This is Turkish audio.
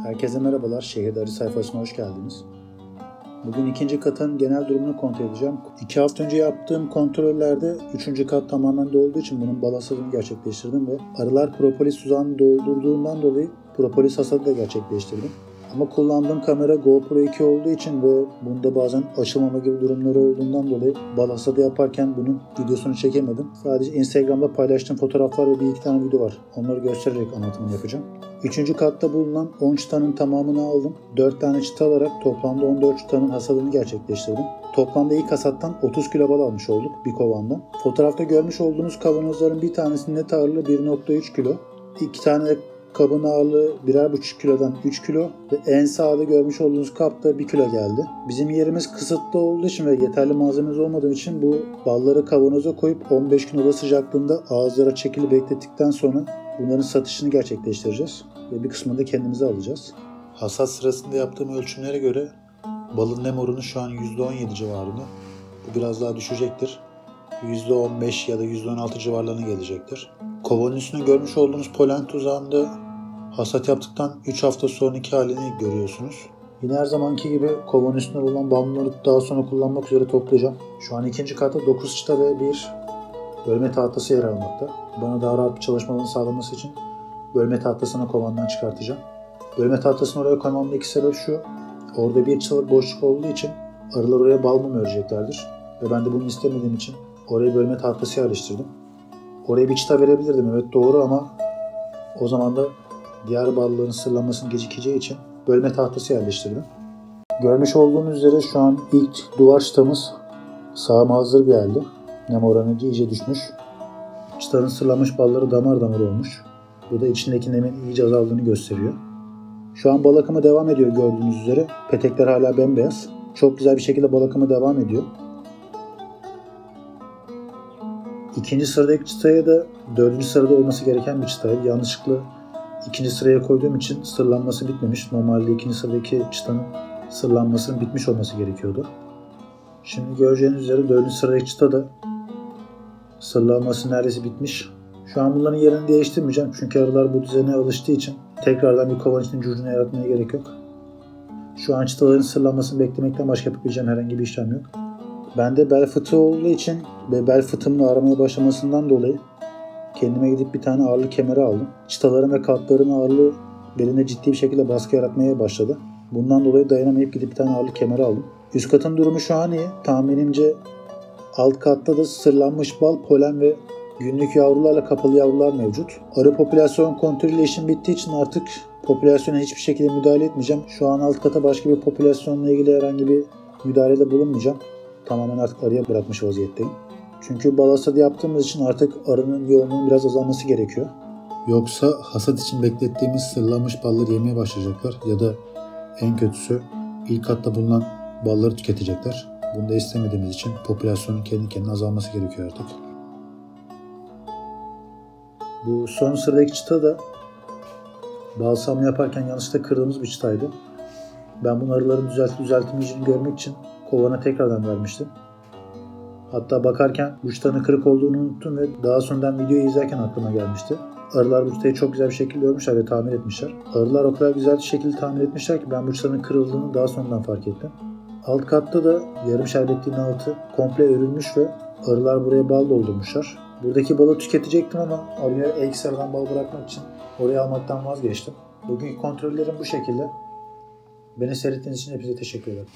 Herkese merhabalar. Şehirde Arı sayfasına hoş geldiniz. Bugün ikinci katın genel durumunu kontrol edeceğim. 2 hafta önce yaptığım kontrollerde 3. kat tamamen dolduğu için bunun balasını gerçekleştirdim ve arılar propolis tuzağını doldurduğundan dolayı propolis hasadı da gerçekleştirdim. Ama kullandığım kamera GoPro 2 olduğu için ve bunda bazen açılmama gibi durumları olduğundan dolayı bal hasadı yaparken bunun videosunu çekemedim. Sadece Instagram'da paylaştığım fotoğraflar ve bir iki tane video var. Onları göstererek anlatımını yapacağım. 3. katta bulunan 10 çıtanın tamamını aldım. 4 tane çıta alarak toplamda 14 çıtanın hasadını gerçekleştirdim. Toplamda ilk hasattan 30 kilo bal almış olduk bir kovandan. Fotoğrafta görmüş olduğunuz kavanozların bir tanesinin net ağırlığı 1.3 kilo. 2 tane kabın ağırlığı 1,5 kilodan 3 kilo ve en sağda görmüş olduğunuz kapta 1 kilo geldi. Bizim yerimiz kısıtlı olduğu için ve yeterli malzememiz olmadığı için bu balları kavanoza koyup 15 gün oda sıcaklığında ağızlara çekili beklettikten sonra bunların satışını gerçekleştireceğiz ve bir kısmını da kendimize alacağız. Hasat sırasında yaptığım ölçümlere göre balın nem oranı şu an %17 civarında. Bu biraz daha düşecektir. %15 ya da %16 civarlarına gelecektir. Kovanın üstünde görmüş olduğunuz polen tuzağında hasat yaptıktan 3 hafta sonraki halini görüyorsunuz. Yine her zamanki gibi kovanın üstünde bulunan bambuları daha sonra kullanmak üzere toplayacağım. Şu an ikinci katta 9 çıta ve bir bölme tahtası yer almakta. Bana daha rahat bir çalışmalarını sağlaması için bölme tahtasını kovandan çıkartacağım. Bölme tahtasını oraya koymamdaki sebep şu. Orada bir çıtalık boşluk olduğu için arılar oraya bal mum öreceklerdir. Ve ben de bunu istemediğim için oraya bölme tahtası yerleştirdim. Oraya bir çıta verebilirdim, evet doğru, ama o zaman da diğer balların sırlanmasının gecikeceği için bölme tahtası yerleştirdim. Görmüş olduğunuz üzere şu an ilk duvar çıtamız sağıma hazır bir halde. Nem oranı iyice düşmüş. Çıtanın sırlanmış balları damar damar olmuş. Bu da içindeki nemin iyice azaldığını gösteriyor. Şu an bal akımı devam ediyor gördüğünüz üzere. Petekler hala bembeyaz. Çok güzel bir şekilde bal akımı devam ediyor. İkinci sıradaki çıtaya da 4. sırada olması gereken bir çıtaydı. Yanlışlıkla ikinci sıraya koyduğum için sırlanması bitmemiş. Normalde ikinci sıradaki çıtanın sırlanmasının bitmiş olması gerekiyordu. Şimdi göreceğiniz üzere 4. sıradaki çıta da sırlanması neredeyse bitmiş. Şu an bunların yerini değiştirmeyeceğim. Çünkü arılar bu düzene alıştığı için tekrardan bir kovan içinde curcuna yaratmaya gerek yok. Şu an çıtaların sırlanmasını beklemekten başka yapabileceğim herhangi bir işlem yok. Bende bel fıtığı olduğu için ve bel fıtığımın ağrımaya başlamasından dolayı kendime gidip bir tane ağırlık kemeri aldım. Çıtaların ve katların ağırlığı beline ciddi bir şekilde baskı yaratmaya başladı. Bundan dolayı dayanamayıp gidip bir tane ağırlık kemeri aldım. Üst katın durumu şu an iyi. Tahminimce alt katta da sırlanmış bal, polen ve günlük yavrularla kapalı yavrular mevcut. Arı popülasyon kontrolü işim bittiği için artık popülasyona hiçbir şekilde müdahale etmeyeceğim. Şu an alt kata başka bir popülasyonla ilgili herhangi bir müdahalede bulunmayacağım. Tamamen artık arıya bırakmış vaziyetteyim. Çünkü bal hasadı yaptığımız için artık arının yoğunluğunun biraz azalması gerekiyor. Yoksa hasat için beklettiğimiz sırlanmış balları yemeye başlayacaklar ya da en kötüsü ilk katta bulunan balları tüketecekler. Bunu da istemediğimiz için popülasyonun kendi kendine azalması gerekiyor artık. Bu son sıradaki çıta da balsam yaparken yanlışlıkla kırdığımız bir çıtaydı. Ben bunu arıların düzeltilmeyeceğini görmek için kovana tekrardan vermiştim. Hatta bakarken bu çıtanın kırık olduğunu unuttum ve daha sonradan videoyu izlerken aklıma gelmişti. Arılar bu çıtayı çok güzel bir şekilde örmüşler ve tamir etmişler. Arılar o kadar güzel bir şekilde tamir etmişler ki ben bu çıtanın kırıldığını daha sonradan fark ettim. Alt katta da yarım şerbetliğin altı komple örülmüş ve arılar buraya bal doldurmuşlar. Buradaki balı tüketecektim ama arıya ekstradan bal bırakmak için oraya almaktan vazgeçtim. Bugünkü kontrollerim bu şekilde. Beni seyrettiğiniz için hepinize teşekkür ederim.